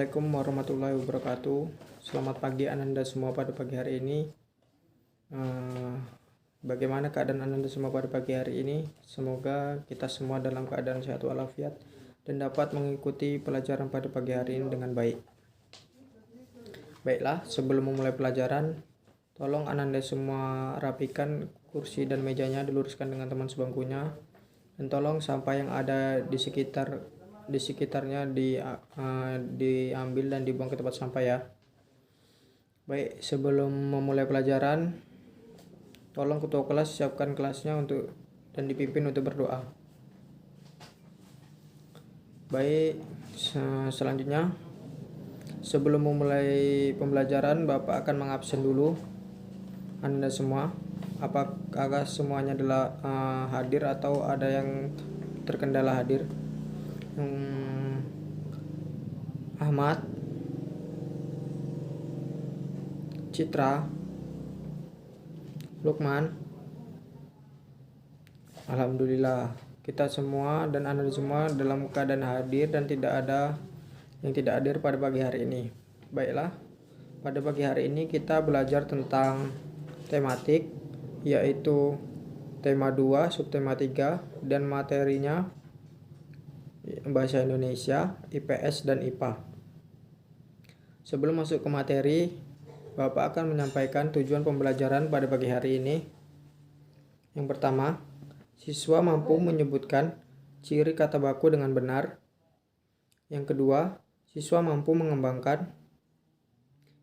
Assalamualaikum warahmatullahi wabarakatuh. Selamat pagi Ananda semua pada pagi hari ini. Bagaimana keadaan Ananda semua pada pagi hari ini? Semoga kita semua dalam keadaan sehat walafiat dan dapat mengikuti pelajaran pada pagi hari ini dengan baik. Baiklah, sebelum memulai pelajaran, tolong Ananda semua rapikan kursi dan mejanya, diluruskan dengan teman sebangkunya, dan tolong sampah yang ada di sekitarnya diambil dan dibuang ke tempat sampah ya. Baik, sebelum memulai pelajaran, tolong ketua kelas siapkan kelasnya dan dipimpin untuk berdoa. Baik, selanjutnya sebelum memulai pembelajaran, Bapak akan mengabsen dulu Anda semua. Apakah semuanya adalah hadir atau ada yang terkendala hadir? Ahmad, Citra, Lukman. Alhamdulillah, kita semua dan Anda semua dalam keadaan hadir dan tidak ada yang tidak hadir pada pagi hari ini. Baiklah, pada pagi hari ini kita belajar tentang tematik, yaitu tema 2, subtema 3, dan materinya Bahasa Indonesia, IPS, dan IPA. Sebelum masuk ke materi, Bapak akan menyampaikan tujuan pembelajaran pada pagi hari ini. Yang pertama, siswa mampu menyebutkan ciri kata baku dengan benar. Yang kedua, siswa mampu mengembangkan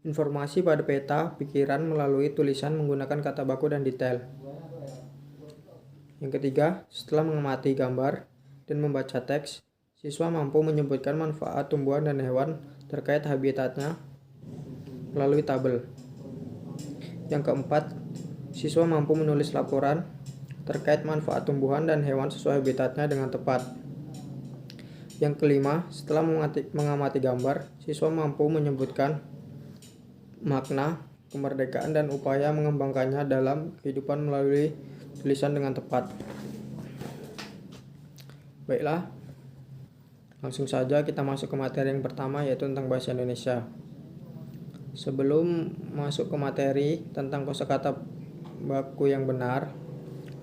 informasi pada peta pikiran melalui tulisan menggunakan kata baku dan detail. Yang ketiga, setelah mengamati gambar dan membaca teks, siswa mampu menyebutkan manfaat tumbuhan dan hewan terkait habitatnya melalui tabel. Yang keempat, siswa mampu menulis laporan terkait manfaat tumbuhan dan hewan sesuai habitatnya dengan tepat. Yang kelima, setelah mengamati gambar, siswa mampu menyebutkan makna, kemerdekaan, dan upaya mengembangkannya dalam kehidupan melalui tulisan dengan tepat. Baiklah, langsung saja kita masuk ke materi yang pertama, yaitu tentang bahasa Indonesia. Sebelum masuk ke materi tentang kosakata baku yang benar,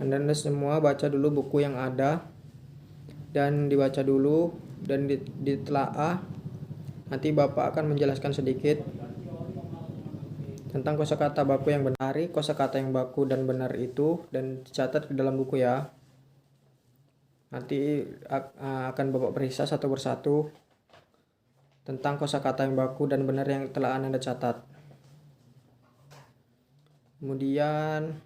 Anda semua baca dulu buku yang ada dan dibaca dulu dan ditelaah. Nanti Bapak akan menjelaskan sedikit tentang kosakata baku yang benar. Kosakata yang baku dan benar itu dan dicatat di dalam buku ya. Nanti akan Bapak periksa satu persatu tentang kosakata yang baku dan benar yang telah Anda catat. Kemudian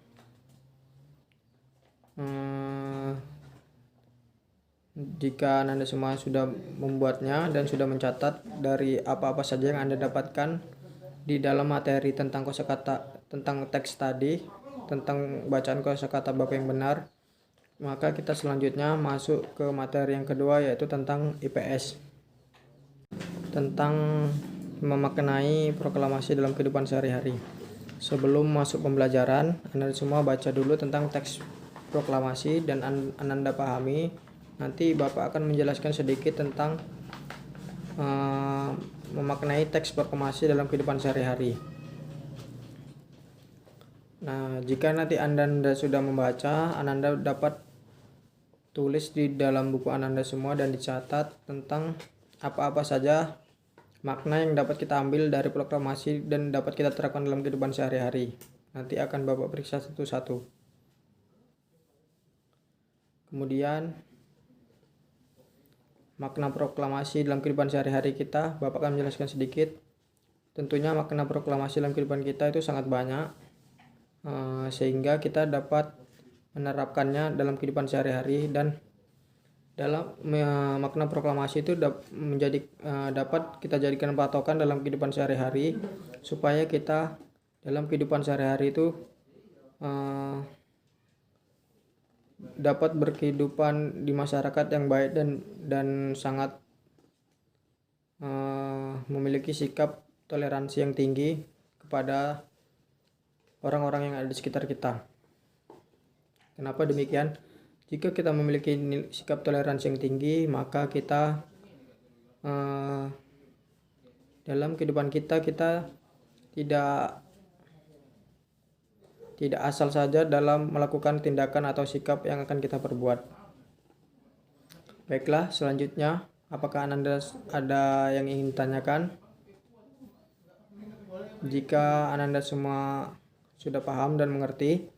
jika Anda semua sudah membuatnya dan sudah mencatat dari apa-apa saja yang Anda dapatkan di dalam materi tentang kosakata, tentang teks tadi, tentang bacaan kosakata baku yang benar, maka kita selanjutnya masuk ke materi yang kedua, yaitu tentang IPS. Tentang memaknai proklamasi dalam kehidupan sehari-hari. Sebelum masuk pembelajaran, Anda semua baca dulu tentang teks proklamasi dan Anda pahami. Nanti Bapak akan menjelaskan sedikit tentang memaknai teks proklamasi dalam kehidupan sehari-hari. Nah, jika nanti Anda sudah membaca, Anda dapat tulis di dalam buku Anda semua dan dicatat tentang apa-apa saja makna yang dapat kita ambil dari proklamasi dan dapat kita terapkan dalam kehidupan sehari-hari. Nanti akan Bapak periksa satu-satu. Kemudian makna proklamasi dalam kehidupan sehari-hari kita, Bapak akan menjelaskan sedikit. Tentunya makna proklamasi dalam kehidupan kita itu sangat banyak, sehingga kita dapat menerapkannya dalam kehidupan sehari-hari, dan dalam makna proklamasi itu dapat kita jadikan patokan dalam kehidupan sehari-hari, supaya kita dalam kehidupan sehari-hari itu dapat berkehidupan di masyarakat yang baik dan sangat memiliki sikap toleransi yang tinggi kepada orang-orang yang ada di sekitar kita. Kenapa demikian? Jika kita memiliki sikap toleransi yang tinggi, maka kita dalam kehidupan kita tidak asal saja dalam melakukan tindakan atau sikap yang akan kita perbuat. Baiklah, selanjutnya, apakah Ananda ada yang ingin ditanyakan? Jika Ananda semua sudah paham dan mengerti,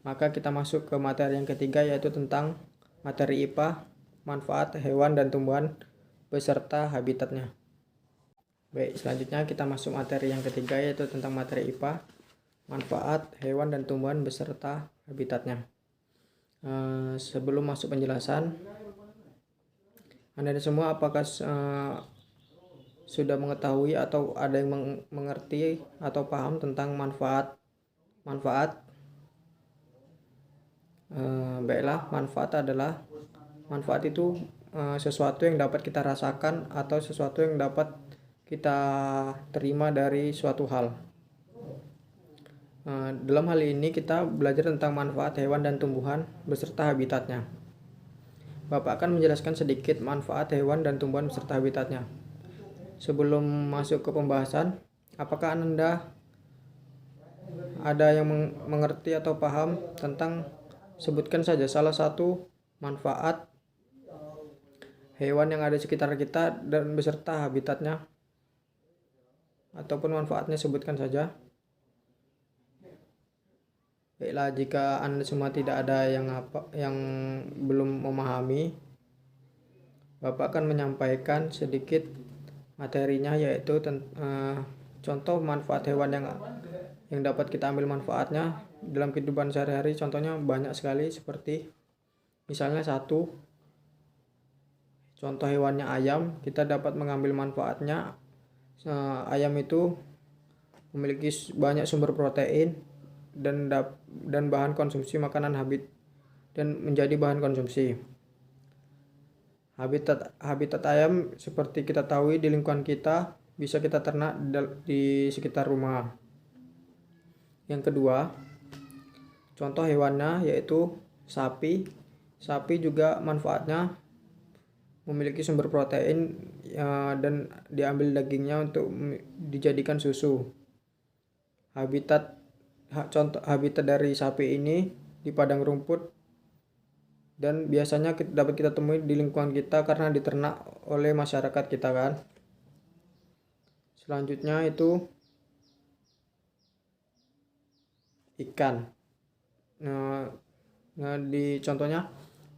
maka kita masuk ke materi yang ketiga, yaitu tentang materi IPA, manfaat hewan dan tumbuhan beserta habitatnya. Baik, selanjutnya kita masuk materi yang ketiga, yaitu tentang materi IPA, manfaat hewan dan tumbuhan beserta habitatnya. Sebelum masuk penjelasan, Anda semua apakah sudah mengetahui atau ada yang mengerti atau paham tentang manfaat? Baiklah, manfaat itu sesuatu yang dapat kita rasakan atau sesuatu yang dapat kita terima dari suatu hal. Dalam hal ini kita belajar tentang manfaat hewan dan tumbuhan beserta habitatnya. Bapak akan menjelaskan sedikit manfaat hewan dan tumbuhan beserta habitatnya. Sebelum masuk ke pembahasan, apakah Anda ada yang mengerti atau paham tentang, sebutkan saja salah satu manfaat hewan yang ada di sekitar kita dan beserta habitatnya, ataupun manfaatnya sebutkan saja. Baiklah, jika Anda semua tidak ada yang belum memahami, Bapak akan menyampaikan sedikit materinya, yaitu contoh manfaat hewan yang dapat kita ambil manfaatnya dalam kehidupan sehari-hari. Contohnya banyak sekali, seperti misalnya satu, contoh hewannya ayam, kita dapat mengambil manfaatnya. Ayam itu memiliki banyak sumber protein dan bahan konsumsi makanan dan menjadi bahan konsumsi. Habitat ayam seperti kita tahu di lingkungan kita, bisa kita ternak di sekitar rumah. Yang kedua, contoh hewannya yaitu sapi. Sapi juga manfaatnya memiliki sumber protein dan diambil dagingnya untuk dijadikan susu. Habitat dari sapi ini di padang rumput, dan biasanya dapat kita temui di lingkungan kita karena diternak oleh masyarakat kita kan. Selanjutnya itu ikan. Contohnya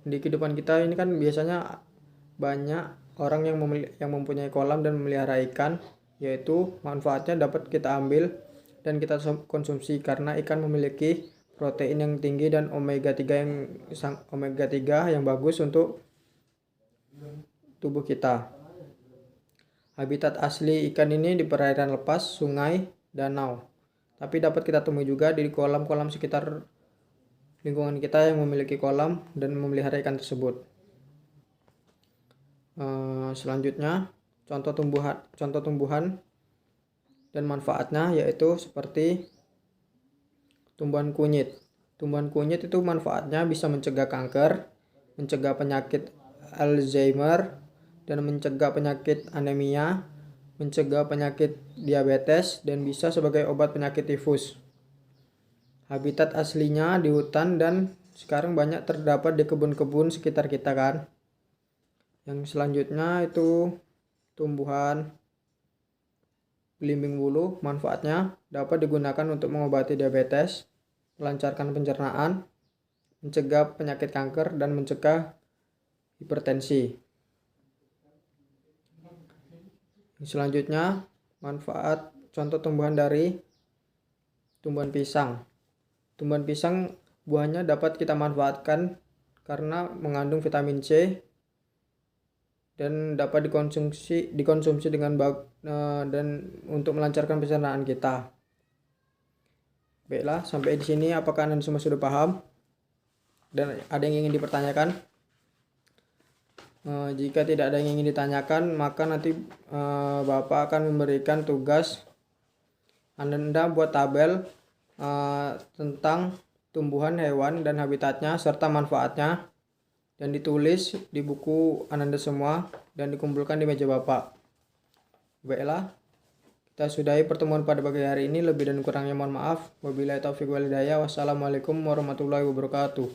di kehidupan kita ini kan biasanya banyak orang yang mempunyai kolam dan memelihara ikan, yaitu manfaatnya dapat kita ambil dan kita konsumsi karena ikan memiliki protein yang tinggi dan omega 3 yang bagus untuk tubuh kita. Habitat asli ikan ini di perairan lepas, sungai, danau. Tapi dapat kita temui juga di kolam-kolam sekitar lingkungan kita yang memiliki kolam dan memelihara ikan tersebut. Selanjutnya, contoh tumbuhan dan manfaatnya yaitu seperti tumbuhan kunyit. Tumbuhan kunyit itu manfaatnya bisa mencegah kanker, mencegah penyakit Alzheimer, dan mencegah penyakit anemia, mencegah penyakit diabetes, dan bisa sebagai obat penyakit tifus. Habitat aslinya di hutan dan sekarang banyak terdapat di kebun-kebun sekitar kita kan. Yang selanjutnya itu tumbuhan belimbing bulu. Manfaatnya dapat digunakan untuk mengobati diabetes, melancarkan pencernaan, mencegah penyakit kanker, dan mencegah hipertensi. Selanjutnya, manfaat contoh tumbuhan dari tumbuhan pisang. Tumbuhan pisang buahnya dapat kita manfaatkan karena mengandung vitamin C dan dapat dikonsumsi dengan dan untuk melancarkan pencernaan kita. Baiklah, sampai di sini apakah Anda semua sudah paham? Dan ada yang ingin dipertanyakan? Jika tidak ada yang ingin ditanyakan, maka nanti Bapak akan memberikan tugas Anda buat tabel tentang tumbuhan, hewan, dan habitatnya serta manfaatnya, dan ditulis di buku Anda semua dan dikumpulkan di meja Bapak. Baiklah, Kita sudahi pertemuan pada pagi hari ini. Lebih dan kurangnya mohon maaf. Wabillahi taufiq wal hidayah. Wassalamualaikum warahmatullahi wabarakatuh.